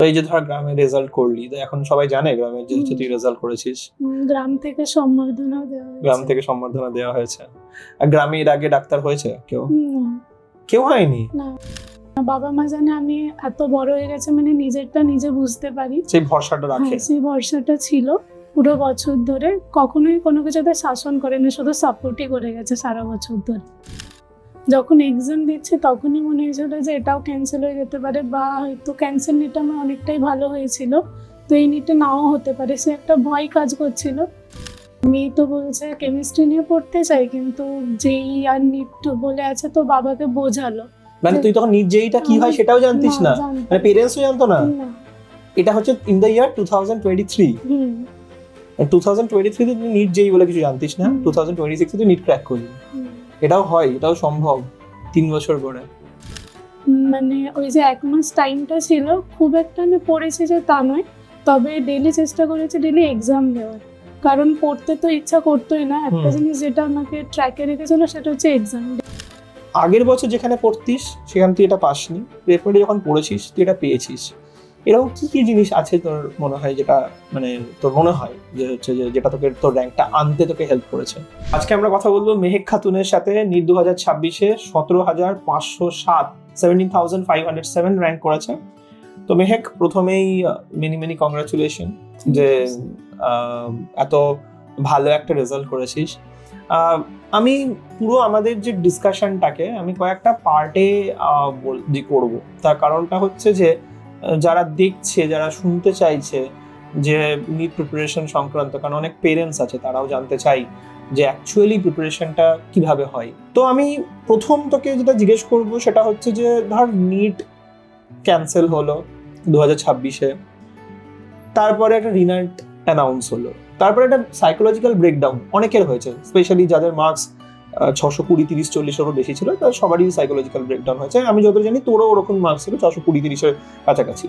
তো এই যে ধর গ্রামে রেজাল্ট করলি, তো এখন সবাই জানে গ্রামে যে তুই রেজাল্ট করেছিস। গ্রাম থেকে সম্বর্ধনা দেওয়া হয়েছে। গ্রাম থেকে সম্বর্ধনা দেওয়া হয়েছে। আর গ্রামে এর আগে ডাক্তার হয়েছে কেউ? না, কেউ হয়নি। না। বাবা মা জানে আমি এত বড় হয়ে গেছে, মানে নিজেরটা নিজে বুঝতে পারি, সেই ভরসাটা রাখে। হ্যাঁ, সেই ভরসাটা ছিল পুরো বছর ধরে। কখনোই কোনো কিছুতে শাসন করেনি, শুধু সাপোর্টই করে গেছে সারা বছর ধরে। যখন এক্সাম দিচ্ছে তখনই মনে হয়েছিল যে এটাও ক্যান্সেল হয়ে যেতে পারে, বা হয়তো ক্যান্সেল নিটে আমার অনেকটাই ভালো হয়েছিল, তো এই নিটে নাও হতে পারে, সে একটা ভয় কাজ করছিল। মেয়ে তো বলছে কেমিস্ট্রি নিয়ে পড়তে চাই, কিন্তু যেই আর নিট বলে আছে, তো বাবাকে বোঝালো। মানে তুই তখন নিট জেইটা কি হয় সেটাও জানতিস না? মানে পেরেন্টসও জানতো না? এটা হচ্ছে ইন দ্য ইয়ার 2023। 2023 তে তুই নিট জেই বলে কিছু জানতিস না, 2026 তে তুই নিট ক্র্যাক করলি। এটাও হয়, এটাও সম্ভব 3 বছর পরে। মানে ওই যে 1 মাস টাইমটা ছিল, খুব একটা আমি পড়েছি যে তা নয়, তবে ডেলি চেষ্টা করেছি ডেলি এক্সাম দেওয়ার, কারণ পড়তে তো ইচ্ছা করতোই না। একটা জিনিস যেটা আমাকে ট্র্যাকে রেখেছিল সেটা হচ্ছে এক্সাম। আগের বছর যেখানে পড়তিস সেখান তুই এটা পাসনি, এরপরে যখন পড়েছিস তুই এটা পেয়েছিস। এরকম কি কি জিনিস আছে তোর মনে হয়, যেটা মানে তোর মনে হয় যে হচ্ছে যে যেটা তোকে তোর র্যাঙ্কটা আনতে তোকে হেল্প করেছে? আজকে আমরা কথা বলবো মেহেক খাতুনের সাথে। নিট 2026-এ 17,507 17,507 র্যাঙ্ক করেছে। তো মেহেক, প্রথমেই মেনি কংগ্রাচুলেশন যে এত ভালো একটা রেজাল্ট করেছিস। আমি পুরো আমাদের যে ডিসকাশনটাকে আমি কয়েকটা পার্টে করব। তার কারণটা হচ্ছে যে যারা দেখছে, যারা শুনতে চাইছে যে নিট প্রিপারেশন সংক্রান্ত, কারণ অনেক পেরেন্টস আছে তারাও জানতে চাই যে অ্যাকচুয়ালি প্রিপারেশনটা কিভাবে হয়। তো আমি প্রথম তোকে যেটা জিজ্ঞেস করব সেটা হচ্ছে যে ধর নিট ক্যান্সেল হলো 2026-এ, তারপরে একটা রিনাল্ট অ্যানাউন্স হলো, তারপরে একটা সাইকোলজিক্যাল ব্রেকডাউন অনেকের হয়েছে, স্পেশালি যাদের মার্কস 620, 30, 40-এরও বেশি ছিল, তার সবারই সাইকোলজিক্যাল ব্রেকডাউন হয়েছে। আমি যত জানি তোরও ওরকম মার্কস ছিল 620, 30-এর কাছাকাছি।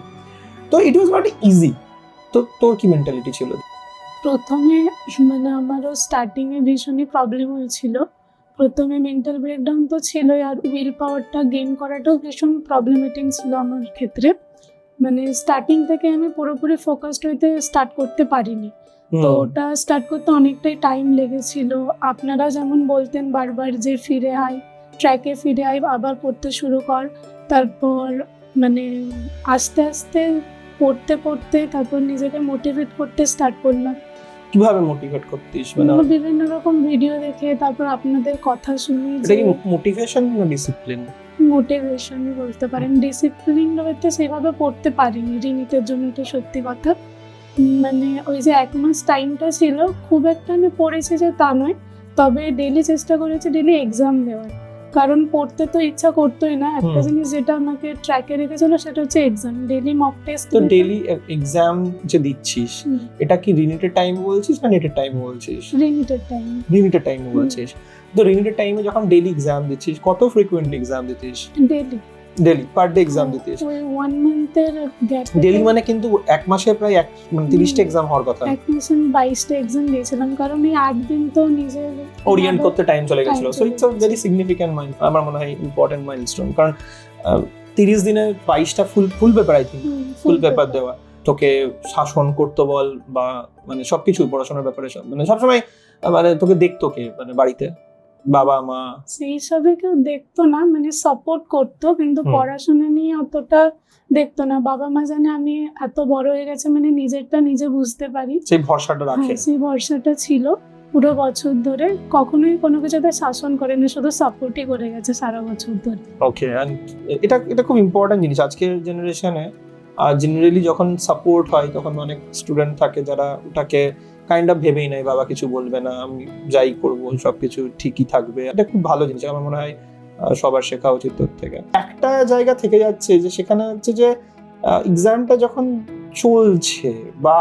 তো ইট ওয়াজ নট ইজি। তো তোর কি মেন্টালিটি ছিল? প্রথমে মানে আমারও স্টার্টিংয়ে ভীষণই প্রবলেম হয়েছিল। প্রথমে মেন্টাল ব্রেকডাউন তো ছিলই, আর উইল পাওয়ারটা গেইন করাটাও ভীষণ প্রবলেমেটিক ছিল আমার ক্ষেত্রে। মানে স্টার্টিং থেকে আমি পুরোপুরি ফোকাসড হইতে স্টার্ট করতে পারিনি, তো ওটা স্টার্ট করতে অনেকটাই টাইম লেগেছিল। আপনারা যেমন বলতেন বারবার যে ফিরে আয়, ট্র্যাকে ফিরে আয়, আবার পড়তে শুরু কর। তারপর মানে আস্তে আস্তে পড়তে পড়তে তারপর নিজেকে মোটিভেট করতে স্টার্ট করলাম। কিভাবে মোটিভেট করতিস? মানে বিভিন্ন রকম ভিডিও দেখে, তারপর আপনাদের কথা শুনে। এটা কি মোটিভেশন না ডিসিপ্লিন? মোটিভেশনই বলতে পারেন, ডিসিপ্লিন হইতে সেভাবে পড়তে পারিনি রিনিটের জন্য, এটা সত্যি কথা। মানে ওই যে 1 মাস টাইমটা ছিল, খুব একটা আমি পড়েছি যে তা নয়, তবে ডেলি চেষ্টা করেছি ডেলি এক্সাম দেওয়ার, কারণ পড়তে তো ইচ্ছা করতোই না। একটা জিনিস যেটা আমাকে ট্র্যাকে রেখেছিল সেটা হচ্ছে এক্সাম, ডেলি মক টেস্ট। তো ডেলি এক্সাম যে দিচ্ছিস, এটা কি রিনিটের টাইম বলছিস না নেটের টাইম বলছিস? রিনিটের টাইম। রিনিটের টাইম বলছিস। তো রিনিটের টাইমে যখন ডেলি এক্সাম দিচ্ছিস, কত ফ্রিকোয়েন্টলি এক্সাম দিতিস? ডেলি পার ডে এক্সাম দিতিস? ওই 1 মান্থের গ্যাপ। ডেলি মানে কিন্তু 1 মাসে প্রায় 30টা এক্সাম হওয়ার কথা। 1 মাসে 22টা এক্সাম দিয়েছিলাম, কারণ এই 8 দিন তো নিজের ওরিয়েন্ট করতে টাইম চলে গেছিল। So it's a very significant আমার মনে হয় ইম্পর্টেন্ট মাইলস্টোন, কারণ 30 দিনে 22টা full paper, I think full paper দেওয়া। তোকে শাসন করতে বল বা মানে সবকিছু পড়াশোনার ব্যাপারে সব মানে সবসময় মানে তোকে দেখতো কে, মানে বাড়িতে বাবা মা? সেই সবে কেউ দেখতো না, মানে সাপোর্ট করতো, কিন্তু পড়াশোনা নিয়ে অতটা দেখতো না। বাবা মা জানে আমি এত বড় হয়ে গেছে, মানে নিজেরটা নিজে বুঝতে পারি, সেই ভরসাটা রাখে। সেই ভরসাটা ছিল পুরো বছর ধরে। কখনোই কোনো কিছুতে শাসন করেনি, শুধু সাপোর্টই করে গেছে সারা বছর ধরে। ওকে, এন্ড এটা খুব ইম্পর্টেন্ট জিনিস আজকের জেনারেশনে। আর জেনারেলি যখন সাপোর্ট হয় তখন অনেক স্টুডেন্ট থাকে যারা ওটাকে কাইন্ড অফ ভেবেই নেয়, বাবা কিছু বলবে না, আমি যাই করবো সবকিছু ঠিকই থাকবে। এটা খুব ভালো জিনিস, আমার মনে হয় সবার শেখা উচিত তোর থেকে। একটা জায়গা থেকে যাচ্ছে যে সেখানে হচ্ছে যে এক্সামটা যখন চলছে বা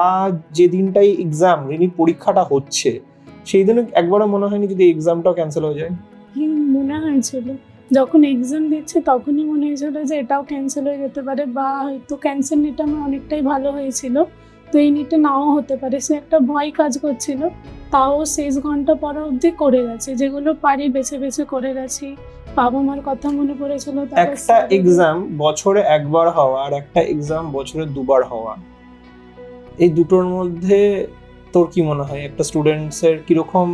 যে দিনটাই এক্সাম রিনিট পরীক্ষাটা হচ্ছে, সেই দিনে একবারও মনে হয়নি যদি এক্সামটাও ক্যান্সেল হয়ে যায়? মনে হয়েছিল, যখন এক্সাম দিচ্ছে তখনই মনে হয়েছিল যে এটাও ক্যান্সেল হয়ে যেতে পারে, বা হয়তো ক্যান্সেল নিটে আমার অনেকটাই ভালো হয়েছিল, তো এই নিটে নাও হতে পারে, সে একটা ভয় কাজ করছিল। তাও শেষ ঘন্টা পর অবধি করে গেছে, যেগুলো পারি বেছে বেছে করে গেছি। বাবা মার কথা মনে পড়েছিল। একটা এক্সাম বছরে একবার হওয়া আর একটা এক্সাম বছরে দুবার হওয়া, এই দুটোর মধ্যে তোর কি মনে হয় একটা স্টুডেন্টস এর কিরকম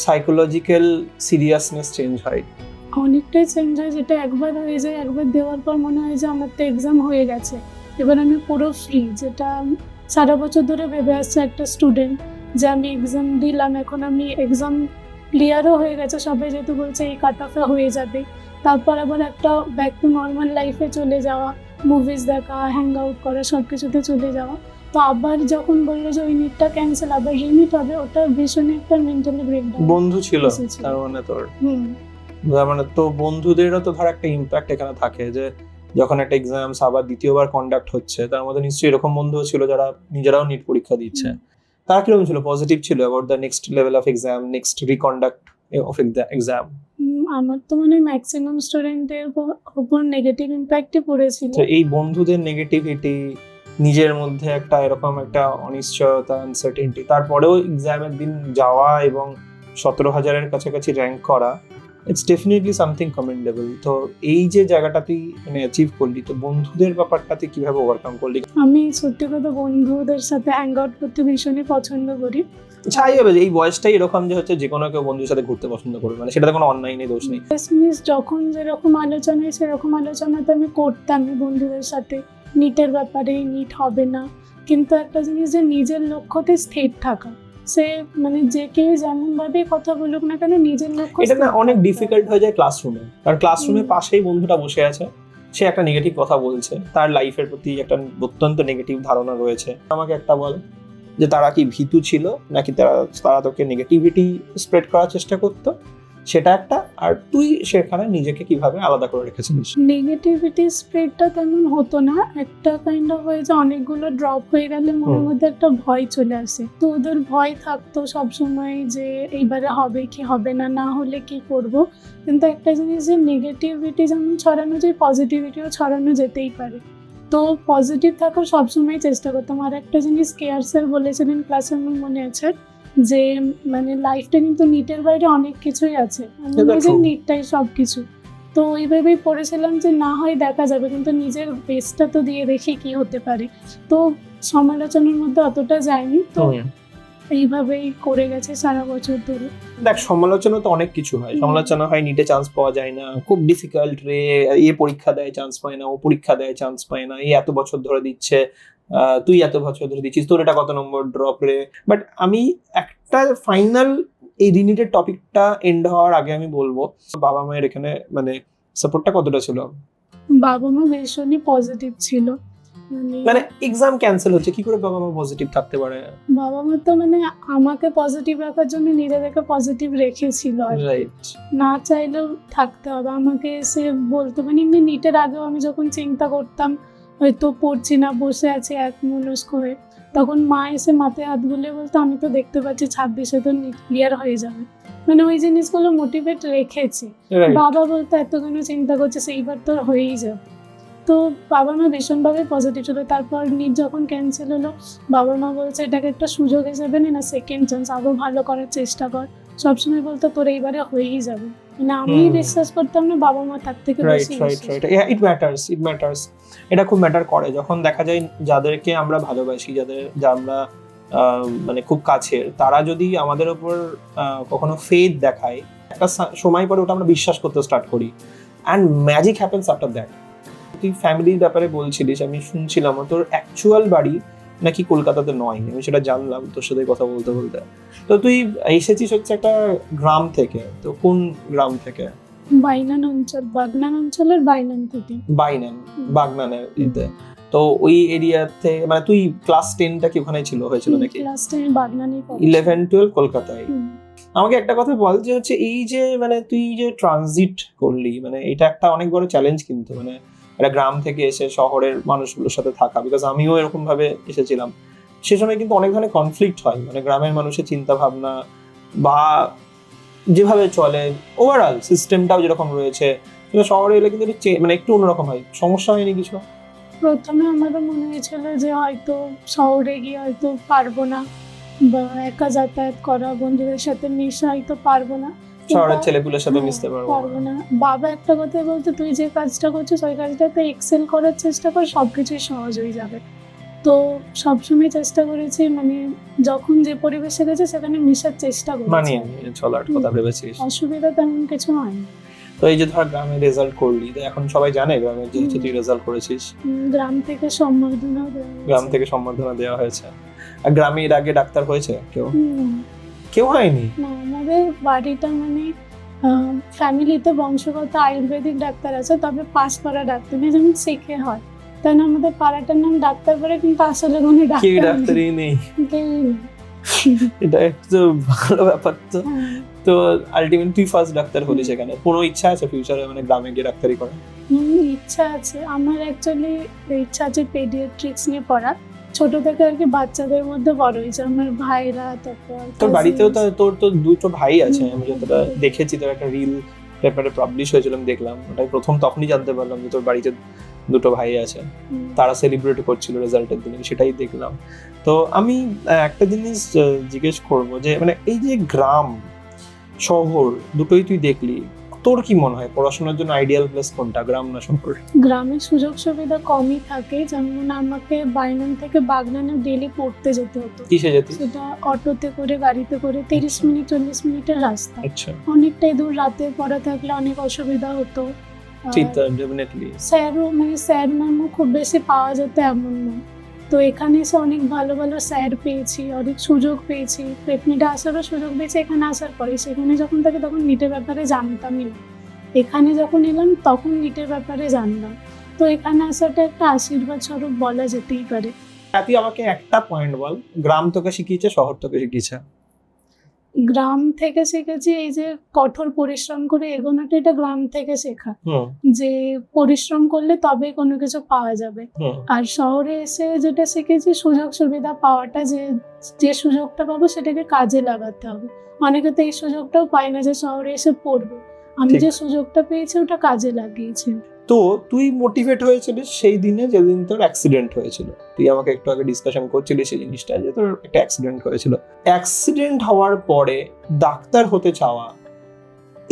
সাইকোলজিক্যাল সিরিয়াসনেস চেঞ্জ হয়? অনেকটাই চেঞ্জ হয়। যেটা একবার হয়ে যায়, একবার দেওয়ার পর মনে হয় যে আমার তো এক্সাম হয়ে গেছে, এবার আমি পুরো ফ্রি। যেটা সারা বছর ধরে ভেবে আসছে একটা স্টুডেন্ট যে আমি এক্সাম দিলাম, এখন আমি এক্সাম ক্লিয়ারও হয়ে গেছে, সবাই যেহেতু বলছে এই কাট অফে হয়ে যাবে, তারপর আবার একটা ব্যাক টু নর্মাল লাইফে চলে যাওয়া, মুভিজ দেখা, হ্যাং আউট করা, সব কিছুতে চলে যাওয়া। তো আবার যখন বললো যে ওই নিটটা ক্যান্সেল, আবার রিনিট হবে, ওটা ভীষণই একটা মেন্টালি ব্রেকডাউন। বন্ধু ছিল এসেছিল। তার মানে তোর, হুম। তার মানে তো বন্ধুদেরও তো ধর একটা ইম্প্যাক্ট এখানে থাকে যে যখন একটা এক্সাম আবার দ্বিতীয়বার কন্ডাক্ট হচ্ছে, তার মধ্যে নিশ্চয়ই এরকম বন্ধুও ছিল যারা নিজেরাও নিট পরীক্ষা দিচ্ছে। তারা কিরকম ছিল? পজিটিভ ছিল about the next level of exam, next রিকন্ডাক্ট of exam? আমার তো মনে হয় ম্যাক্সিমাম স্টুডেন্টের উপর নেগেটিভ ইম্প্যাক্টই পড়েছিল। তো এই বন্ধুদের নেগেটিভিটি, নিজের মধ্যে একটা এরকম একটা অনিশ্চয়তা, আনসার্টেনটি, তারপরেও এক্সামের দিন যাওয়া এবং 17,000-এর কাছাকাছি র্যাঙ্ক করা, ইটস ডেফিনেটলি সামথিং কমেন্ডেবল। তো এই যে জায়গাটা তুই মানে অ্যাচিভ করলি, তো বন্ধুদের ব্যাপারটা তুই কিভাবে ওভারকাম করলি? আমি সত্যি কথা বন্ধুদের সাথে হ্যাং আউট করতে ভীষণই পছন্দ করি। ছাই হবে যে এই বয়সটাই এরকম যে হচ্ছে যে কোনো কেউ বন্ধুদের সাথে ঘুরতে পছন্দ করবে, মানে সেটাতে কোনো অন্যায় নেই, দোষ নেই। মিস যখন যেরকম আলোচনায় সেরকম আলোচনাতে আমি করতাম বন্ধুদের সাথে নিটের ব্যাপারে, নিট হবে না, কিন্তু একটা জিনিস যে নিজের লক্ষ্যতে স্থির থাকা, সে মানে যে কেউ যেমন ভাবে কথা বলুক না কেন, নিজের লক্ষ্য এটা না স্থির অনেক থাকতে ডিফিকাল্ট হয়ে যায় ক্লাসরুমে, কারণ ক্লাসরুমে পাশেই বন্ধুটা বসে আছে, সে একটা নেগেটিভ কথা বলছে, তার লাইফের প্রতি একটা অত্যন্ত নেগেটিভ ধারণা রয়েছে। আমাকে একটা বল যে তারা কি ভীতু ছিল নাকি তারা তোকে নেগেটিভিটি স্প্রেড করার চেষ্টা করতো, সেটা একটা। আর তুই সেখানে নিজেকে কিভাবে আলাদা করে রেখেছিলিস? নেগেটিভিটি স্প্রেডটা তেমন হতো না, একটা কাইন্ড অফ হয়ে যে অনেকগুলো ড্রপ হয়ে গেলে মনের মধ্যে একটা ভয় চলে আসে। তো ওদের ভয় থাকতো সবসময় যে এইবারে হবে কি হবে না, না হলে কি করব। কিন্তু একটা জিনিস যে নেগেটিভিটি যেমন ছড়ানো যায়, পজিটিভিটিও ছড়ানো যেতেই পারে। তো পজিটিভ থাকার সবসময় চেষ্টা করতাম। আর একটা জিনিস কেয়ার স্যার বলেছিলেন ক্লাসে, আমার মনে আছে, যে মানে লাইফটা কিন্তু নিটের বাইরে অনেক কিছুই আছে, নিটটাই সব কিছু। তো ওইভাবেই পড়েছিলাম যে না হয় দেখা যাবে, কিন্তু নিজের বেস্টটা তো দিয়ে দেখি কি হতে পারে। তো সমালোচনার মধ্যে অতটা যায়নি, তো এইভাবেই করে গেছে সারা বছর ধরে। দেখ, সমালোচনা তো অনেক কিছু হয়। সমালোচনা হয় নিটে চান্স পাওয়া যায় না, খুব ডিফিকাল্ট রে, এ পরীক্ষা দেয় চান্স পায় না, ও পরীক্ষা দেয় চান্স পায় না, এই এত বছর ধরে দিচ্ছে, তুই এত বছর ধরে দিচ্ছিস, তোর এটা কত নম্বর ড্রপ রে। বাট আমি একটা ফাইনাল এই রিনিটের টপিকটা এন্ড হওয়ার আগে আমি বলবো, বাবা মায়ের এখানে মানে সাপোর্টটা কতটা ছিল? বাবা মা ভীষণই পজিটিভ ছিল। মানে এক্সাম ক্যান্সেল হচ্ছে, কি করে বাবা মা পজিটিভ থাকতে পারে? বাবা মা তো মানে আমাকে পজিটিভ রাখার জন্য নিজেদেরকে পজিটিভ রেখেছিল, রাইট। না চাইলেও থাকতে হবে। আমাকে এসে বলতো, মানে এমনি নিটের আগেও আমি যখন চিন্তা করতাম হয়তো পড়ছি না, বসে আছি এক মনস্ক হয়ে, তখন মা এসে মাথায় হাত বুলিয়ে বলতো আমি তো দেখতে পাচ্ছি 26-এ তো নিট ক্লিয়ার হয়ে যাবে। মানে ওই জিনিসগুলো মোটিভেট রেখেছে। বাবা বলতো এত কেন চিন্তা করছিস, এইবার তোর হয়েই যাবে। তো বাবা মা ভীষণভাবে পজিটিভ ছিল। তারপর নিট যখন ক্যান্সেল হলো, বাবা মা বলছে এটাকে একটা সুযোগ হিসেবে নে না, সেকেন্ড চান্স, আরও ভালো করার চেষ্টা কর। সবসময় বলতো তোর এইবারে হয়েই যাবে। মানে আমি বিশ্বাস করতাম না, বাবা মা তার থেকে বেশি। রাইট। ইট ম্যাটার্স। এটা খুব ম্যাটার করে যখন দেখা যায় যাদেরকে আমরা ভালোবাসি, যা আমরা মানে খুব কাছের, তারা যদি আমাদের উপর কখনো ফেথ দেখায়, একটা সময় পরে ওটা আমরা বিশ্বাস করতে স্টার্ট করি, and magic happens after that. তুই ফ্যামিলির ব্যাপারে বলছিলিস, আমি শুনছিলাম তোর অ্যাকচুয়াল বাড়ি নাকি কলকাতাতে নয়, আমি সেটা জানলাম তোর সাথে কথা বলতে বলতে। তো তুই এসেছিস হচ্ছে একটা গ্রাম থেকে, তো কোন গ্রাম থেকে? বাইনান অঞ্চল, বাগনান অঞ্চলের বাইনান থেকে। বাগনানের ইতে। তো ওই এরিয়াতে মানে তুই ক্লাস 10টা কি ওখানে হয়েছিল নাকি? ক্লাস 10 বাগনানই পড়ি। 11-12 কলকাতায়। আমাকে একটা কথা বল যে হচ্ছে এই যে মানে তুই যে ট্রানজিট করলি, মানে এটা একটা অনেক বড় চ্যালেঞ্জ কিন্তু, মানে একটা গ্রাম থেকে এসে শহরের মানুষগুলোর সাথে থাকা, বিকজ আমিও এরকম ভাবে এসেছিলাম। সে সময় কিন্তু অনেক ধরনের কনফ্লিক্ট হয়, মানে গ্রামের মানুষের চিন্তা ভাবনা বা যেভাবে চলে ওভারঅল সিস্টেমটাও যেরকম রয়েছে, সেটা শহরে এলে কিন্তু মানে একটু অন্যরকম হয়। সমস্যা হয়নি কিছু? প্রথমে আমারও মনে হয়েছিল যে হয়তো শহরে গিয়ে হয়তো পারবো না, বা একা যাতায়াত করা, বন্ধুদের সাথে মেশা হয়তো পারবো না। শহরের ছেলেপুলের সাথে মিশতে পারবো পারবো না। বাবা একটা কথা বলতো, তুই যে কাজটা করছিস ওই কাজটাতে এক্সেল করার চেষ্টা কর, সবকিছুই সহজ হয়ে যাবে। তো সবসময় চেষ্টা করেছি, মানে যখন যে পরিবেশে গেছে সেখানে মিশার চেষ্টা করেছি, মানিয়ে নিয়ে চলার কথা ভেবেছিস। অসুবিধা তেমন কিছু হয়নি। তো এই যে ধর গ্রামে রেজাল্ট করলি, তো এখন সবাই জানে গ্রামে যে তুই রেজাল্ট করেছিস, গ্রাম থেকে সম্বর্ধনাও দেওয়া হয়েছে। গ্রাম থেকে সম্বর্ধনা দেওয়া হয়েছে। আর গ্রামে এর আগে ডাক্তার হয়েছে কেউ? না, কেউ হয়নি? না, আমাদের বাড়িটা মানে ফ্যামিলিতে বংশগত আয়ুর্বেদিক ডাক্তার আছে, তবে পাশ করা ডাক্তার নেই, যেমন শিখে হয়। তাই না, আমাদের পাড়াটার নাম ডাক্তার পড়ে, কিন্তু আসলে কোনো কেউ ডাক্তার ডাক্তারই নেই। কেউই নেই। এটা একটু ভালো ব্যাপার তো। হ্যাঁ। তো আলটিমেটলি তুই ফার্স্ট ডাক্তার হলি সেখানে। কোনো ইচ্ছা আছে ফিউচারে মানে গ্রামে গিয়ে ডাক্তারি করার? ইচ্ছা আছে আমার, অ্যাকচুয়ালি ইচ্ছা আছে পেডিয়াট্রিক্স নিয়ে পড়া। ছোট থেকে আর কি বাচ্চাদের মধ্যে বড় হয়েছে আমার ভাইরা, তারপর তোর বাড়িতেও তো তোর তো দুটো ভাই আছে, হুম। আমি যতটা দেখেছি তোর একটা রিল পেপারে পাবলিশ হয়েছিল, আমি দেখলাম ওটাই প্রথম, তখনই জানতে পারলাম যে তোর বাড়িতে দুটো ভাই আছে, তারা সেলিব্রেট করছিল রেজাল্টের দিনে, সেটাই দেখলাম। তো আমি একটা জিনিস জিজ্ঞেস করবো যে মানে এই যে গ্রাম শহর দুটোই তুই দেখলি, তোর কি মনে হয় পড়াশোনার জন্য আইডিয়াল প্লেস কোনটা, গ্রাম না শহর? গ্রামের সুযোগ সুবিধা কমই থাকে, যেমন আমাকে বাইনান থেকে বাগনানে ডেলি পড়তে যেতে হতো। কিসে যেতি? সেটা অটোতে করে, গাড়িতে করে, 30 মিনিট 40 মিনিটের রাস্তা, আচ্ছা, অনেকটাই দূর। রাতে পড়া থাকলে অনেক অসুবিধা হতো। ঠিক, ডেফিনেটলি। স্যারও মানে স্যার ম্যামও খুব বেশি পাওয়া যেত এমন না। তো এখানে এসে অনেক ভালো ভালো স্যার পেয়েছি, অনেক সুযোগ পেয়েছি, প্রেপনিটা আসারও সুযোগ পেয়েছি এখানে আসার পরে। সেখানে যখন থাকি তখন নিটের ব্যাপারে জানতামই না, এখানে যখন এলাম তখন নিটের ব্যাপারে জানলাম। তো এখানে আসাটা একটা আশীর্বাদ স্বরূপ বলা যেতেই পারে। তুই আমাকে একটা পয়েন্ট বল, গ্রাম তোকে শিখিয়েছে শহর তোকে শিখিয়েছে? গ্রাম থেকে শিখেছি এই যে কঠোর পরিশ্রম করে এগোনোটা, এটা গ্রাম থেকে শেখা, যে পরিশ্রম করলে তবে কোনো কিছু পাওয়া যাবে। আর শহরে এসে যেটা শিখেছি সুযোগ সুবিধা পাওয়াটা, যে যে সুযোগটা পাবো সেটাকে কাজে লাগাতে হবে। অনেকে তো এই সুযোগটাও পায় না যে শহরে এসে পড়বো, আমি যে সুযোগটা পেয়েছি ওটা কাজে লাগিয়েছি। তো তুই মোটিভেট হয়েছিলিস সেই দিনে যেদিন তোর অ্যাক্সিডেন্ট হয়েছিল, তুই আমাকে একটু আগে ডিসকাশন করছিলিস সেই জিনিসটা, যে তোর একটা অ্যাক্সিডেন্ট হয়েছিল। অ্যাক্সিডেন্ট হওয়ার পরে ডাক্তার হতে চাওয়া,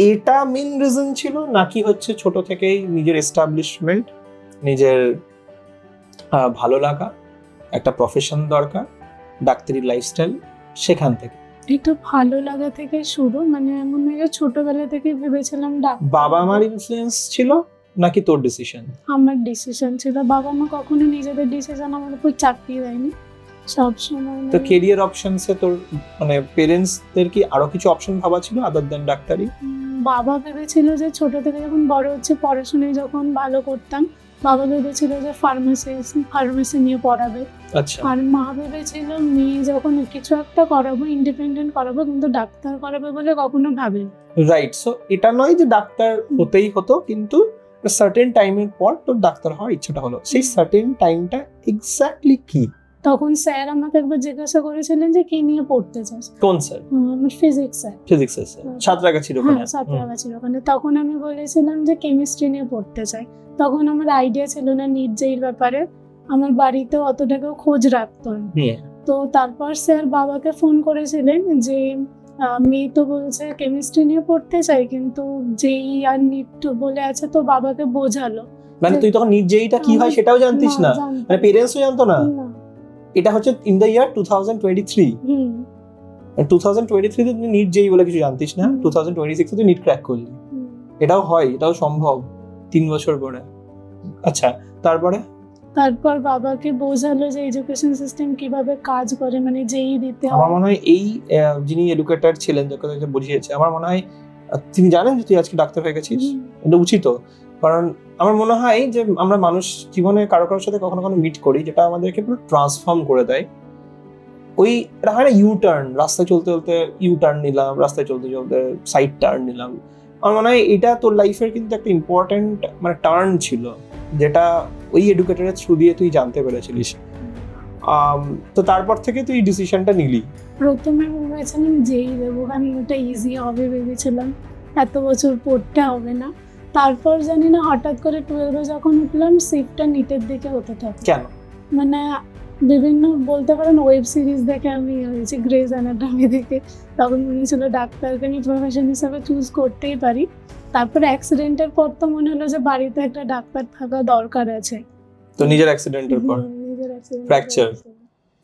এটা মেইন রিজন ছিল নাকি হচ্ছে ছোট থেকেই নিজের এস্টাবলিশমেন্ট, নিজের ভালো লাগা, একটা প্রফেশন দরকার, ডাক্তারি লাইফস্টাইল, সেখান থেকে? এটা ভালো লাগা থেকে শুরু, মানে এমন নয় যে ছোটবেলা থেকে ভেবেছিলাম ডাক্তার। বাবা মার ইনফ্লুয়েন্স ছিল নাকি তোর ডিসিশন? আমার ডিসিশন ছিল। বাবা মা কখনো নিজেদের ডিসিশন আমার উপর চাপিয়ে দেয়নি, সবসময়। তো কেরিয়ার অপশনসে তোর মানে পেরেন্টসদের কি আরো কিছু অপশন ভাবা ছিল আদার দ্যান ডাক্তারি? বাবা ভেবেছিল যে ছোট থেকে যখন বড় হচ্ছে পড়াশোনায় যখন ভালো করতাম, বাবা ভেবেছিল যে ফার্মেসি নিয়ে পড়াবে। আচ্ছা। আর মা ভেবেছিল মেয়ে যখন কিছু একটা করাবো, ইন্ডিপেন্ডেন্ট করাবো, কিন্তু ডাক্তার করাবে বলে কখনো ভাবে। রাইট। সো এটা নয় যে ডাক্তার হতেই হতো, কিন্তু সার্টেন টাইমের পর তোর ডাক্তার হওয়ার ইচ্ছাটা হলো। সেই সার্টেন টাইমটা এক্স্যাক্টলি কি? তখন স্যার আমাকে একবার জিজ্ঞাসা করেছিলেন যে কি নিয়ে পড়তে চাস। কোন স্যার? আমার ফিজিক্স স্যার। ফিজিক্স স্যার, সাঁতরাগাছির ওখানে? হ্যাঁ, সাঁতরাগাছির ওখানে। তখন আমি বলেছিলাম যে কেমিস্ট্রি নিয়ে পড়তে চাই। তখন আমার আইডিয়া ছিল না নিট জেইর ব্যাপারে, আমার বাড়িতেও অতটাকেও খোঁজ রাখতো না। তো তারপর স্যার বাবাকে ফোন করেছিলেন যে মেয়ে তো বলছে কেমিস্ট্রি নিয়ে পড়তে চাই, কিন্তু জেই আর নিট বলে আছে। তো বাবাকে বোঝালো। মানে তুই তখন নিট জেইটা কি হয় সেটাও জানতিস না? মানে পেরেন্টসও জানতো না? এটা হচ্ছে ইন দ্য ইয়ার 2023। 2023 তে তুই নিট জেই বলে কিছু জানতিস না, 2026 তুই নিট ক্র্যাক করলি। এটাও হয়, এটাও সম্ভব 3 বছর পরে। আচ্ছা, তারপর বাবাকে বোঝালো যে এডুকেশন সিস্টেম কিভাবে কাজ করে, মানে জেই দিতে হয়। আমার মনে হয় এই যিনি এডুকেটর ছিলেন, যাকে বুঝিয়েছে, আমার মনে হয় তিনি জানেন যে তুই আজকে ডাক্তার হয়ে গেছিস। এটা উচিত, কারণ আমার মনে হয় যে আমরা মানুষ জীবনে কারোর সাথে কখনো কখনো মিট করি যেটা আমাদেরকে পুরো ট্রান্সফর্ম করে দেয়। ওই এটা হয় না, ইউটার্ন, রাস্তায় চলতে চলতে ইউটার্ন নিলাম, রাস্তায় চলতে চলতে সাইড টার্ন নিলাম। আমার মনে হয় এটা তোর লাইফের কিন্তু একটা ইম্পর্টেন্ট মানে টার্ন ছিল, যেটা ওই এডুকেটরের থ্রু দিয়ে তুই জানতে পেরেছিলিস। তো তারপর থেকে তুই ডিসিশনটা নিলি? প্রথমে ভেবেছিলাম যেই দেবো, আমি ওটা ইজি হবে ভেবেছিলাম, এত বছর পড়তে হবে না। তারপর জানি না হঠাৎ করে 12-এ যখন উঠলাম শিফটটা নিটের দিকে হতে থাকে। কেন? মানে বিভিন্ন বলতে পারেন ওয়েব সিরিজ দেখে আমি হয়েছি, গ্রেজ অ্যানাটমি দেখে। তখন মনে ছিল ডাক্তারকে আমি প্রফেশন হিসাবে চুজ করতেই পারি। তারপরে অ্যাক্সিডেন্টের পর তো মনে হলো যে বাড়িতে একটা ডাক্তার থাকা দরকার আছে। তো নিজের অ্যাক্সিডেন্টের পর নিজের accident Fracture?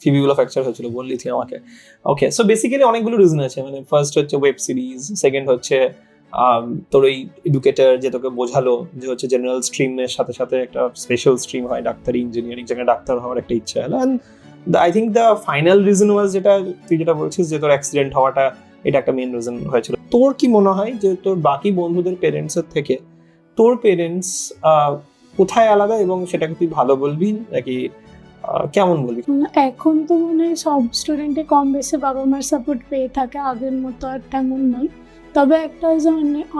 ফিবিউলা ফ্র্যাকচার হয়েছিল বললি তুই আমাকে। ওকে, সো বেসিক্যালি অনেকগুলো রিজন আছে, মানে ফার্স্ট হচ্ছে ওয়েব সিরিজ, সেকেন্ড হচ্ছে তোর ওই এডুকেটর যে তোকে বোঝালো যে হচ্ছে জেনারেল স্ট্রিমের সাথে সাথে একটা স্পেশাল স্ট্রিম হয়, ডাক্তারি ইঞ্জিনিয়ারিং, যেখানে ডাক্তার হওয়ার একটা ইচ্ছা হলো। And I think the final reason was যেটা তুই যেটা বলছিস যে তোর অ্যাক্সিডেন্ট হওয়াটা, এটা একটা মেন রিজন হয়েছিল। তোর কি মনে হয় যে তোর বাকি বন্ধুদের পেরেন্টসের থেকে তোর পেরেন্টস কোথায় আলাদা, এবং সেটাকে তুই ভালো বলবি নাকি কেমন বলবি? এখন তো মনে হয় সব স্টুডেন্টই কম বেশি বাবা মার সাপোর্ট পেয়ে থাকে, আগের মতো আর তেমন নয়। তবে একটা যে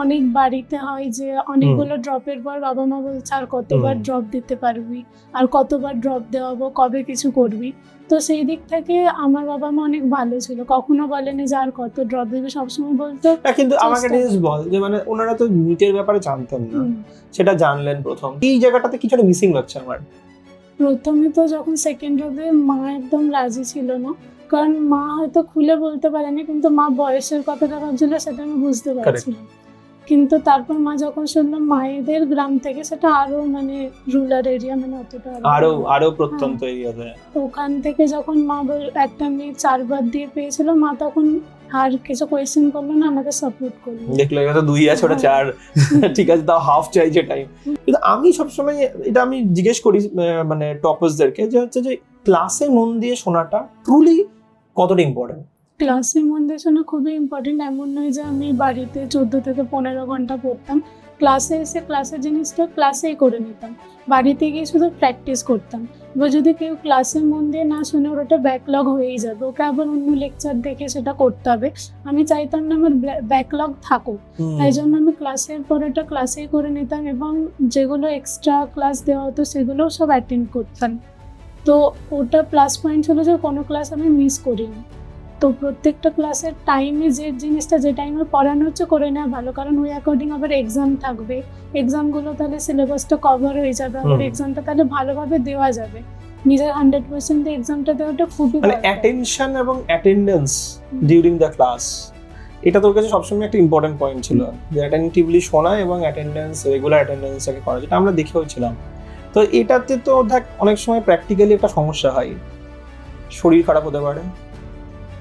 অনেক বাড়িতে হয় যে অনেকগুলো ড্রপের পর বাবা মা বলছে আর কতবার ড্রপ দিতে পারবি, আর কতবার ড্রপ দেওয়াবো, কবে কিছু করবি। তো সেই দিক থেকে আমার বাবা মা অনেক ভালো ছিল, কখনো বলেনি যে আর কত ড্রপ দিবি, সবসময় বলতো। কিন্তু আমাকে একটা জিনিস বল, যে মানে ওনারা তো নিটের ব্যাপারে জানতেন না, সেটা জানলেন প্রথম, এই জায়গাটাতে কিছুটা মিসিং লাগছে আমার। প্রথমে তো যখন সেকেন্ড ড্রপে মা একদম রাজি ছিল না, কারণ মা হয়তো খুলে বলতে পারেনি, কিন্তু মা বয়সের কথাটা ভাবছিল, সেটা আমি বুঝতে পারছিলাম। কিন্তু তারপর মা যখন শুনলাম মায়েদের গ্রাম থেকে, সেটা আরো মানে রুরাল এরিয়া, মানে অতটা আরো প্রত্যন্ত এরিয়াতে, ওখান থেকে যখন মা একটা মেয়ে 4 বার দিয়ে পেয়েছিল, মা তখন আর কিছু কোয়েশ্চেন করলো না, আমাকে সাপোর্ট করলো। দেখলো এটা 2 আছে ওটা 4, ঠিক আছে তাও হাফ চাইছে টাইম। কিন্তু আমি সবসময় এটা আমি জিজ্ঞেস করি মানে টপার্সদেরকে, যে হচ্ছে যে ক্লাসে মন দিয়ে শোনাটা ট্রুলি কতটা ইম্পর্টেন্ট? ক্লাসে মন দিয়ে শোনা খুবই ইম্পর্টেন্ট। এমন নয় যে আমি বাড়িতে 14 থেকে 15 ঘন্টা পড়তাম, ক্লাসে এসে ক্লাসের জিনিসটা ক্লাসেই করে নিতাম, বাড়িতে গিয়ে শুধু প্র্যাকটিস করতাম। এবার যদি কেউ ক্লাসে মন দিয়ে না শুনে, ওর ওটা ব্যাকলগ হয়েই যাবে, ওকে আবার অন্য লেকচার দেখে সেটা করতে হবে। আমি চাইতাম না আমার ব্যাকলগ থাকুক, তাই জন্য আমি ক্লাসের পর ওটা ক্লাসেই করে নিতাম, এবং যেগুলো এক্সট্রা ক্লাস দেওয়া হতো সেগুলোও সব অ্যাটেন্ড করতাম। তো ওটা প্লাস পয়েন্ট ছিল যে কোনো ক্লাস আমি মিস করিনি। তো প্রত্যেকটা ক্লাসের টাইমে যে জিনিসটা যে টাইমে পড়ানো হচ্ছে করে নেওয়া ভালো, কারণ ওই অ্যাকর্ডিং আবার এক্সাম থাকবে, এক্সামগুলো তাহলে সিলেবাসটা কভার হয়ে যাবে, আবার এক্সামটা তাহলে ভালোভাবে দেওয়া যাবে। নিজের 100% দিয়ে এক্সামটা দেওয়াটা খুবই মানে অ্যাটেনশন এবং অ্যাটেন্ডেন্স ডিউরিং দ্য ক্লাস, এটা তোর কাছে সবসময় একটা ইম্পর্টেন্ট পয়েন্ট ছিল, যে অ্যাটেন্টিভলি শোনা এবং অ্যাটেন্ডেন্স, রেগুলার অ্যাটেন্ডেন্সটাকে করা, যেটা আমরা দেখেও ছিলাম। তো এটাতে তো দেখ অনেক সময় প্র্যাকটিক্যালি একটা সমস্যা হয়, শরীর খারাপ হতে পারে,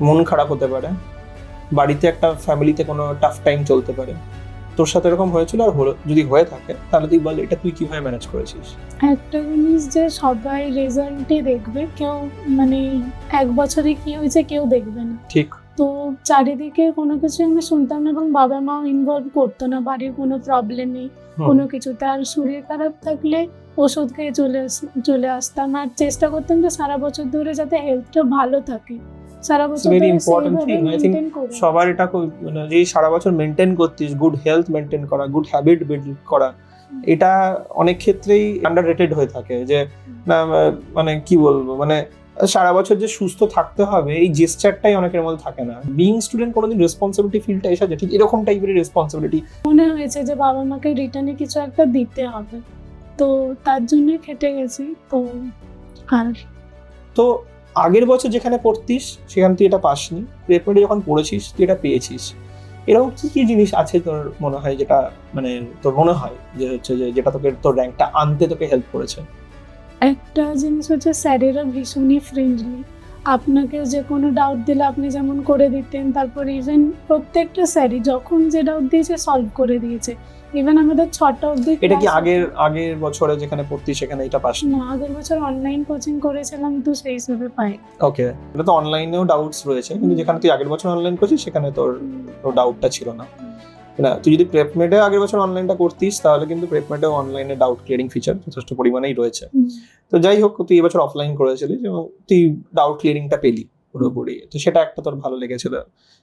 মন খারাপ হতে পারে, বাড়িতে একটা ফ্যামিলিতে কোনো টাফ টাইম চলতে পারে। তোর সাথে এরকম হয়েছিল? আর হলো যদি হয়ে থাকে তাহলে তুই বল এটা তুই কিভাবে ম্যানেজ করেছিস? একটা জিনিস যে সবাই রেজাল্টই দেখবে, কেউ মানে 1 বছরে কি হয়েছে কেউ দেখবে না। ঠিক। তো চারিদিকে কোনো কিছু আমি শুনতাম না, এবং বাবা মাও ইনভলভ করতো না, বাড়ির কোনো প্রবলেম নেই কোনো কিছুতে। আর শরীর খারাপ থাকলে ওষুধ খেয়ে চলে আসতাম, আর চেষ্টা করতাম যে সারা বছর ধরে যাতে হেলথটা ভালো থাকে, সারা বছর very important thing. I think সবার এটা মানে যে সারা বছর মেনটেন করতিস, গুড হেলথ মেনটেন করা, গুড হ্যাবিট বিল্ড করা, এটা অনেক ক্ষেত্রেই আন্ডাররেটেড হয়ে থাকে। যে মানে কি বলবো, মানে সারা বছর যে সুস্থ থাকতে হবে এই জেস্টারটাই অনেকের মধ্যে থাকে না। বিইং স্টুডেন্ট কোনোদিন রেসপন্সিবিলিটি ফিলটা এসেছে, ঠিক এরকম টাইপের রেসপন্সিবিলিটি মনে হয়েছে যে বাবা মাকে রিটার্নে কিছু একটা দিতে হবে, তো তার জন্য খেটে গেছি। তো আগের বছর যেখানে পড়তিস সেখান তুই এটা পাসনি, প্রেপমেন্টে যখন পড়েছিস তুই এটা পেয়েছিস, এরকম কি কি জিনিস আছে তোর মনে হয় যেটা মানে তোর মনে হয় যে হচ্ছে যে যেটা তোকে তোর র্যাঙ্কটা আনতে তোকে হেল্প করেছে? একটা জিনিস হচ্ছে স্যারেরা ভীষণই ফ্রেন্ডলি, আপনাকে যে কোনো ডাউট দিলে আপনি যেমন করে দিতেন, তারপর ইভেন প্রত্যেকটা স্যারই যখন যে ডাউট দিয়েছে সলভ করে দিয়েছে। ইভেন আমাদের 6টা অবধি। এটা কি আগের বছরে যেখানে পড়তিস সেখানে এটা পাস না, আগের বছর অনলাইন কোচিং করেছিলাম, তো সেই হিসেবে পাই। ওকে, এটা তো অনলাইনেও ডাউটস রয়েছে, কিন্তু যেখানে তুই আগের বছর অনলাইন করছিস সেখানে তোর ডাউটটা ছিল না। না, তুই যদি প্রেপমেডে আগের বছর অনলাইনটা করতিস তাহলে কিন্তু প্রেপমেডেও অনলাইনে ডাউট ক্লিয়ারিং ফিচার যথেষ্ট পরিমাণেই রয়েছে। তো যাই হোক, তুই এবছর অফলাইন করেছিলিস এবং তুই ডাউট ক্লিয়ারিংটা পেলি পুরোপুরি, তো সেটা একটা তোর ভালো লেগেছিল।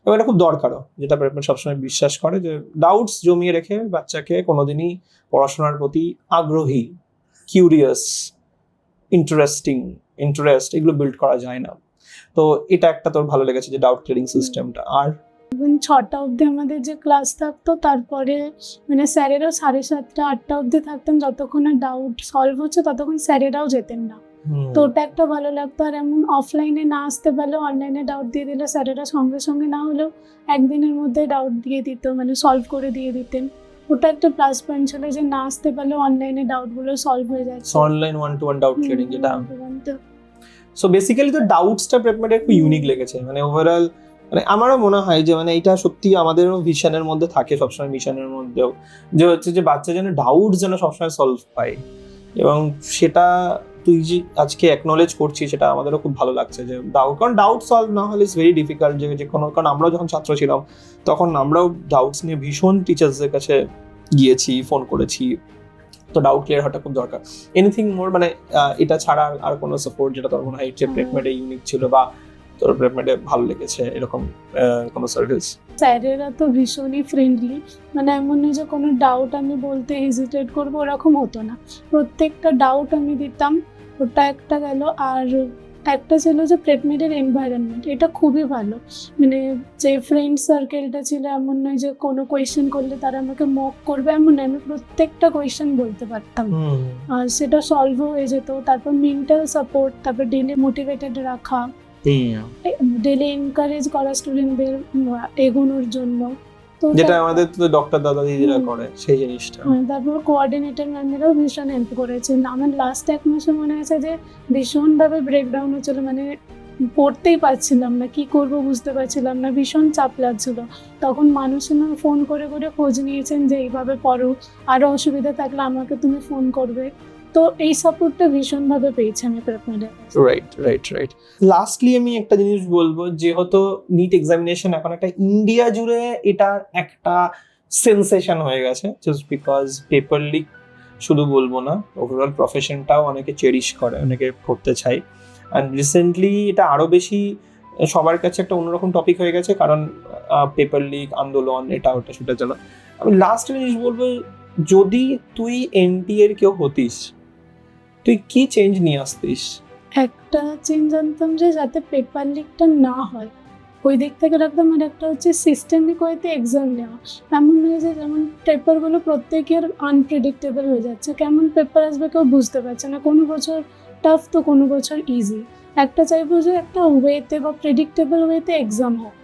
এবং এটা খুব দরকারও, যেটা প্রেপমেড সবসময় বিশ্বাস করে, যে ডাউটস জমিয়ে রেখে বাচ্চাকে কোনোদিনই পড়াশোনার প্রতি আগ্রহী, কিউরিয়াস, ইন্টারেস্ট এগুলো বিল্ড করা যায় না। তো এটা একটা তোর ভালো লেগেছে যে ডাউট ক্লিয়ারিং সিস্টেমটা। আর 6টা অবধি আমাদের যে ক্লাস থাকতো, তারপরে মানে স্যারেরাও 7:30 8টা অবধি থাকতেন, যতক্ষণ না ডাউট সলভ হচ্ছে ততক্ষণ স্যারেরাও যেতেন না। তো ওটা একটা ভালো লাগতো। আর এমন অফলাইনে না আসতে পারলেও অনলাইনে ডাউট দিয়ে দিলে স্যারেরা সঙ্গে সঙ্গে না হলেও একদিনের মধ্যে ডাউট দিয়ে দিত, মানে সলভ করে দিয়ে দিতেন। ওটা একটা প্লাস পয়েন্ট ছিল যে না আসতে পারলেও অনলাইনে ডাউটগুলো সলভ হয়ে যাচ্ছে। অনলাইন 1-to-1 ডাউট ক্লিয়ারিং যেটা। সো বেসিক্যালি তো ডাউটসটা প্রেপমেডের খুব ইউনিক লেগেছে, মানে ওভারঅল মানে আমারও মনে হয় যে মানে এটা সত্যি আমাদেরও ভিশনের মধ্যে থাকে, সবসময় মিশনের মধ্যেও, যে হচ্ছে যে বাচ্চা যেন ডাউট যেন সবসময় সলভ পায়, এবং সেটা তুই যে আজকে অ্যাকনলেজ করছিস সেটা আমাদেরও খুব ভালো লাগছে। যে কারণ ডাউট সলভ না হলে ইটস ভেরি ডিফিকাল্ট, যে কোনো, কারণ আমরাও যখন ছাত্র ছিলাম তখন আমরাও ডাউটস নিয়ে ভীষণ টিচার্সদের কাছে গিয়েছি, ফোন করেছি। তো ডাউট ক্লিয়ার হওয়াটা খুব দরকার। এনিথিং মোর, মানে এটা ছাড়া আর কোনো সাপোর্ট যেটা তোর মনে হয় যে প্রেপমেডে ইউনিক ছিল বা তোর প্রেপমেডে ভালো লেগেছে এরকম কোনো সার্ভিস? স্যারেরা তো ভীষণই ফ্রেন্ডলি, মানে এমন নয় যে কোনো ডাউট আমি বলতে হেজিটেট করবো, ওরকম হতো না। প্রত্যেকটা ডাউট আমি দিতাম, ওটা একটা গেল। আর একটা ছিল যে প্রেপমেডের এনভায়রনমেন্ট, এটা খুবই ভালো। মানে যে ফ্রেন্ড সার্কেলটা ছিল, এমন নয় যে কোনো কোয়েশ্চেন করলে তারা আমাকে মক করবে, এমন নয়, আমি প্রত্যেকটা কোয়েশ্চেন বলতে পারতাম আর সেটা সলভ হয়ে যেত। তারপর মেন্টাল সাপোর্ট, তারপর ডেলি মোটিভেটেড রাখা, ডেলি এনকারেজ করা স্টুডেন্টদের এগোনোর জন্য। তো যেটা আমাদের তো ডক্টর দাদা দিদিরা করে সেই জিনিসটা। তারপর কোঅর্ডিনেটর ম্যামেরাও ভীষণ হেল্প করেছেন। আমার লাস্ট 1 মাসে মনে হয়েছে যে ভীষণভাবে ব্রেকডাউন হচ্ছিল, মানে পড়তেই পারছিলাম না, কি করব বুঝতে পারছিলাম না, ভীষণ চাপ লাগছিল। তখন মানুষজন ফোন করে করে খোঁজ নিয়েছেন যে এইভাবে পড়ো, আরও অসুবিধা থাকলে আমাকে তুমি ফোন করবে। তো এই সাপোর্টটা ভীষণভাবে পেয়েছি আমি প্রেপমেডে। রাইট। লাস্টলি আমি একটা জিনিস বলবো, যেহেতু নিট এক্সামিনেশন এখন একটা ইন্ডিয়া জুড়ে এটা একটা সেন্সেশন হয়ে গেছে, জাস্ট বিকজ পেপার লিক শুধু বলবো না, ওভারঅল প্রফেশনটাও অনেকে চেরিশ করে, অনেকে পড়তে চায়। অ্যান্ড রিসেন্টলি এটা আরো বেশি সবার কাছে একটা অন্যরকম টপিক হয়ে গেছে, কারণ পেপার লিক আন্দোলন এটা ওটা সেটা চলো। আমি লাস্ট জিনিস বলবো, যদি তুই এনটি এর কেউ হতিস, তুই কি চেঞ্জ নিয়ে আসতিস? একটা চেঞ্জ আনতাম যে যাতে পেপার লিকটা না হয়, ওই দিক থেকে রাখতাম। আর একটা হচ্ছে সিস্টেমিক ওয়েতে এক্সাম নেওয়া। এমন নয় যে যেমন পেপারগুলো প্রত্যেকের আনপ্রেডিক্টেবল হয়ে যাচ্ছে, কেমন পেপার আসবে কেউ বুঝতে পারছে না, কোনো বছর টাফ তো কোনো বছর ইজি। একটা চাইবো যে একটা ওয়েতে বা প্রেডিক্টেবল ওয়েতে এক্সাম হোক,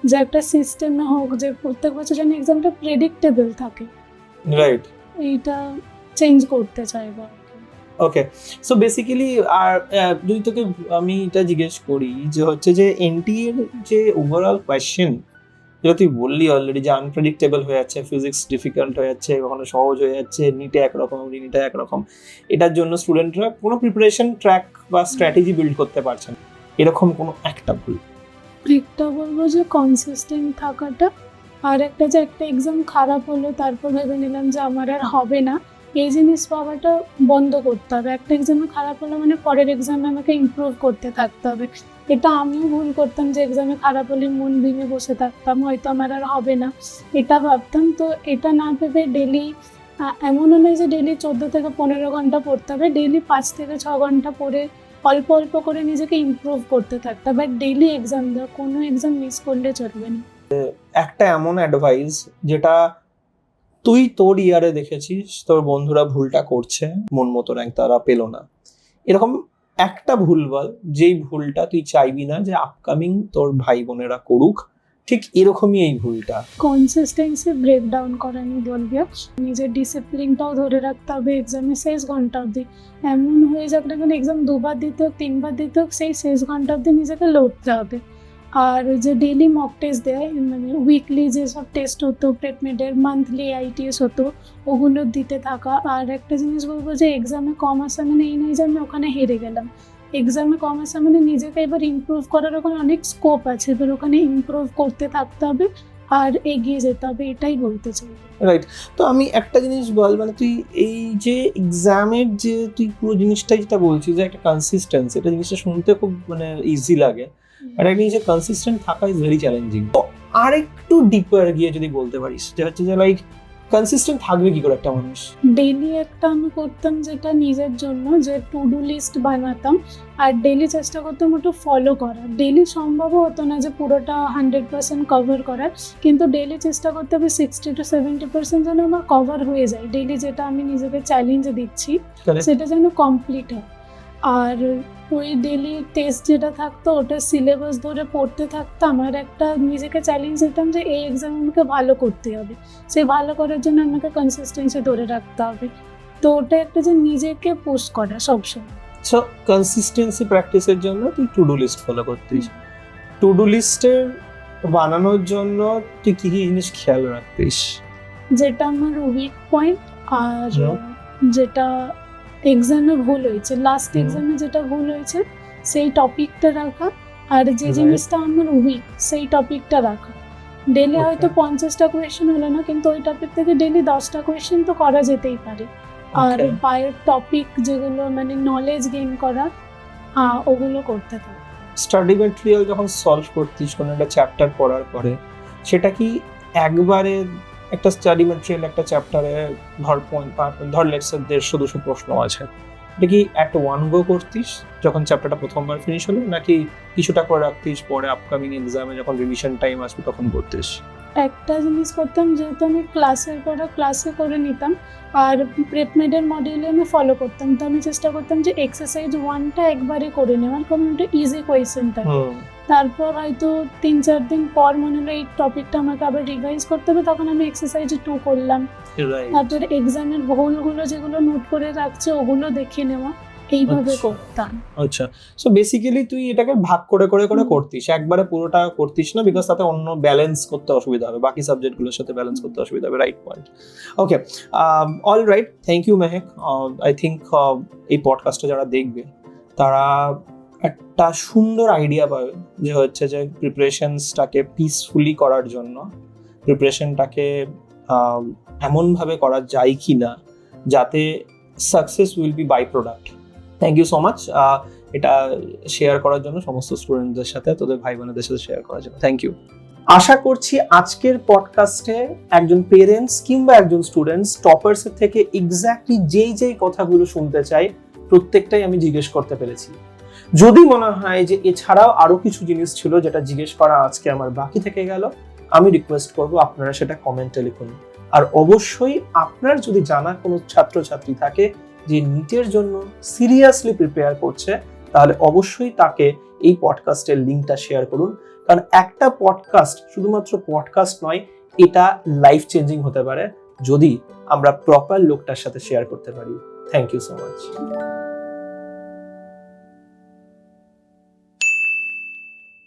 যে একটা সিস্টেমে হোক, যে প্রত্যেক বছর যেন এক্সামটা প্রেডিক্টেবল থাকে। রাইট, এইটা চেঞ্জ করতে চাইবো। ওকে। সো বেসিক্যালি আর যদি তোকে আমি এটা জিজ্ঞেস করি যে হচ্ছে যে এনটি এর যে ওভারঅল কোয়েশ্চেন, যেটা তুই বললি অলরেডি যে আনপ্রেডিক্টেবল হয়ে যাচ্ছে, ফিজিক্স ডিফিকাল্ট হয়ে যাচ্ছে, কখনো সহজ হয়ে যাচ্ছে, নিটে একরকম নিটে একরকম, এটার জন্য স্টুডেন্টরা কোনো প্রিপারেশন ট্র্যাক বা স্ট্র্যাটেজি বিল্ড করতে পারছে না, এরকম কোনো একটা ভুল? একটা বলবো যে কনসিস্টেন্ট থাকাটা, আর একটা যে একটা এক্সাম খারাপ হলো তারপর ভেবে নিলাম যে আমার আর হবে না, এই জিনিস পাওয়াটা বন্ধ করতে হবে। একটা এক্সামে খারাপ হলো মানে পরের এক্সামে আমাকে ইমপ্রুভ করতে থাকতে হবে। এটা আমিও ভুল করতাম যে এক্সামে খারাপ হলে মন ভেঙে বসে থাকতাম, হয়তো আমার আর হবে না, এটা ভাবতাম। তো এটা না ভেবে ডেলি, এমনও নয় যে ডেলি 14 থেকে 15 ঘন্টা পড়তে হবে, ডেলি 5 থেকে 6 ঘন্টা পড়ে অল্প অল্প করে নিজেকে ইমপ্রুভ করতে থাকতে হবে। ডেলি এক্সাম দাও, কোনো এক্সাম মিস করলে চলবে না। একটা এমন অ্যাডভাইস যেটা তুই তোর ইয়ারে দেখেছিস তোর বন্ধুরা ভুলটা করছে, মন মতো র্যাঙ্ক তারা পেলো না, এরকম একটা ভুল বল যেই ভুলটা তুই চাইবি না যে আপকামিং তোর ভাই বোনেরা করুক, ঠিক এরকমই এই ভুলটা। কনসিস্টেন্সি ব্রেকডাউন করা আমি বলবি, নিজের ডিসিপ্লিনটাও ধরে রাখতে হবে এক্সামে শেষ ঘন্টা অবধি। এমন হয়ে যাক না কেন এক্সাম 2 বার দিতে হোক 3 বার দিতে হোক, সেই শেষ ঘন্টা অবধি নিজেকে লড়তে হবে। আর যে ডেলি মক টেস্ট দেয়, মানে উইকলি যেসব টেস্ট হতো প্রেপমেডের, মান্থলি আইটিএস হতো, ওগুলো দিতে থাকা। আর একটা জিনিস বলবো যে এক্সামে কম আসা মানে এই নয় যে আমি ওখানে হেরে গেলাম, এক্সামে কম আসা মানে নিজেকে এবার ইমপ্রুভ করার ওখানে অনেক স্কোপ আছে, এবার ওখানে ইমপ্রুভ করতে থাকতে হবে আর এগিয়ে যেতে হবে, এটাই বলতে চাই। রাইট। তো আমি একটা জিনিস বল, মানে তুই এই যে এক্সামের যে তুই পুরো জিনিসটা যেটা বলছিস যে একটা কনসিস্টেন্সি, এটা জিনিসটা শুনতে খুব মানে ইজি লাগে, আর একটা জিনিস কনসিস্টেন্ট থাকা ইজ ভেরি চ্যালেঞ্জিং। তো আর একটু ডিপার গিয়ে যদি বলতে পারিস যে হচ্ছে যে লাইক কনসিস্টেন্ট থাকবে কি করে একটা মানুষ? ডেলি একটা আমি করতাম যেটা নিজের জন্য, যে টু ডু লিস্ট বানাতাম আর ডেলি চেষ্টা করতাম ওটা ফলো করার। ডেলি সম্ভবও হতো না যে পুরোটা 100% কভার করার, কিন্তু ডেলি চেষ্টা করতে হবে 60 to 70% যেন আমার কভার হয়ে যায়। ডেলি যেটা আমি নিজেকে চ্যালেঞ্জ দিচ্ছি সেটা যেন কমপ্লিট হয়। আর ওই ডেলি টেস্ট যেটা থাকতো ওটা সিলেবাস ধরে পড়তে থাকতাম, আর একটা নিজেকে চ্যালেঞ্জ দিতাম যে এই এক্সাম আমাকে ভালো করতে হবে, সেই ভালো করার জন্য আমাকে কনসিস্টেন্সি ধরে রাখতে হবে। তো ওটা একটা যে নিজেকে পুশ করা সবসময়। সো কনসিস্টেন্সি প্র্যাকটিসের জন্য তুই টু ডু লিস্ট ফলো করতিস। টু ডু লিস্টের বানানোর জন্য তুই কি কি জিনিস খেয়াল রাখতিস? যেটা আমার উইক পয়েন্ট, আর হুম। যেটা এক্সামে ভুল হয়েছে, লাস্ট হুম। এক্সামে যেটা ভুল হয়েছে সেই টপিকটা রাখা, আর যে Right. জিনিসটা আমার উইক সেই টপিকটা রাখা। Daily Okay. হয়তো 50টা কোয়েশ্চেন হলো না, কিন্তু ওই টপিক থেকে ডেলি 10টা কোয়েশ্চেন তো করা যেতেই পারে। আর Okay. বাইরের টপিক যেগুলো মানে নলেজ গেইন করা, ওগুলো করতে থাকে। স্টাডি ম্যাটেরিয়াল যখন সলভ করতিস কোনো একটা চ্যাপ্টার পড়ার পরে, সেটা কি একবারে একটা স্টাডি ম্যাটেরিয়াল একটা চ্যাপ্টারে ধর লেটস 150-200 প্রশ্ন আছে, এটা কি একটা ওয়ান গো করতিস যখন চ্যাপ্টারটা প্রথমবার ফিনিশ হলো, নাকি কিছুটা করে রাখতিস পরে আপকামিং এক্সামে যখন রিভিশন টাইম আসবে তখন করতিস? একটা জিনিস করতাম, যেহেতু আমি ক্লাসের পড়া ক্লাসে করে নিতাম, আর প্রেপমেডের মডিউলে আমি ফলো করতাম, তো আমি চেষ্টা করতাম যে এক্সারসাইজ 1টা একবারে করে নেওয়ার, কারণ ওটা ইজি কোয়েশ্চেন থাকে। তারপর হয়তো 3-4 দিন পর মনে হলো এই টপিকটা আমাকে আবার রিভাইজ করতে হবে, তখন আমি এক্সারসাইজ 2 করলাম। রাইট। তারপর এক্সামের ভুলগুলো যেগুলো নোট করে রাখছে ওগুলো দেখে নেওয়া, এইভাবে আচ্ছা। করতাম। আচ্ছা, সো বেসিক্যালি তুই এটাকে ভাগ করে করে করে করতিস, একবারে পুরোটা করতিস না, বিকজ তাতে অন্য ব্যালেন্স করতে অসুবিধা হবে, বাকি সাবজেক্টগুলোর সাথে ব্যালেন্স করতে অসুবিধা হবে। Right point. Okay, all right, thank you Mehek. I think এই পডকাস্টটা যারা দেখবে তারা একটা সুন্দর আইডিয়া পাবে যে হচ্ছে যে প্রিপারেশনসটাকে পিসফুলি করার জন্য প্রিপারেশনটাকে এমনভাবে করা যায় কি না যাতে success will be by product. Thank you so much এটা শেয়ার করার জন্য, সমস্ত স্টুডেন্টদের সাথে, তোদের ভাই বোনেদের সাথে শেয়ার করার জন্য থ্যাংক ইউ। আশা করছি আজকের পডকাস্টে একজন পেরেন্টস কিংবা একজন স্টুডেন্টস টপার্সের থেকে এক্স্যাক্টলি যেই কথাগুলো শুনতে চাই প্রত্যেকটাই আমি জিজ্ঞেস করতে পেরেছি। যদি মনে হয় যে এছাড়াও আরো কিছু জিনিস ছিল যেটা জিজ্ঞেস করা আজকে আমার বাকি থেকে গেল, আমি রিকোয়েস্ট করব আপনারা সেটা কমেন্টে লিখুন। আর অবশ্যই আপনার যদি জানা কোনো ছাত্রছাত্রী থাকে যে নিটের জন্য সিরিয়াসলি প্রিপেয়ার করছে, তাহলে অবশ্যই তাকে এই পডকাস্টের লিঙ্কটা শেয়ার করুন, কারণ একটা পডকাস্ট শুধুমাত্র পডকাস্ট নয়, এটা লাইফ চেঞ্জিং হতে পারে যদি আমরা প্রপার লোকটার সাথে শেয়ার করতে পারি। Thank you so much.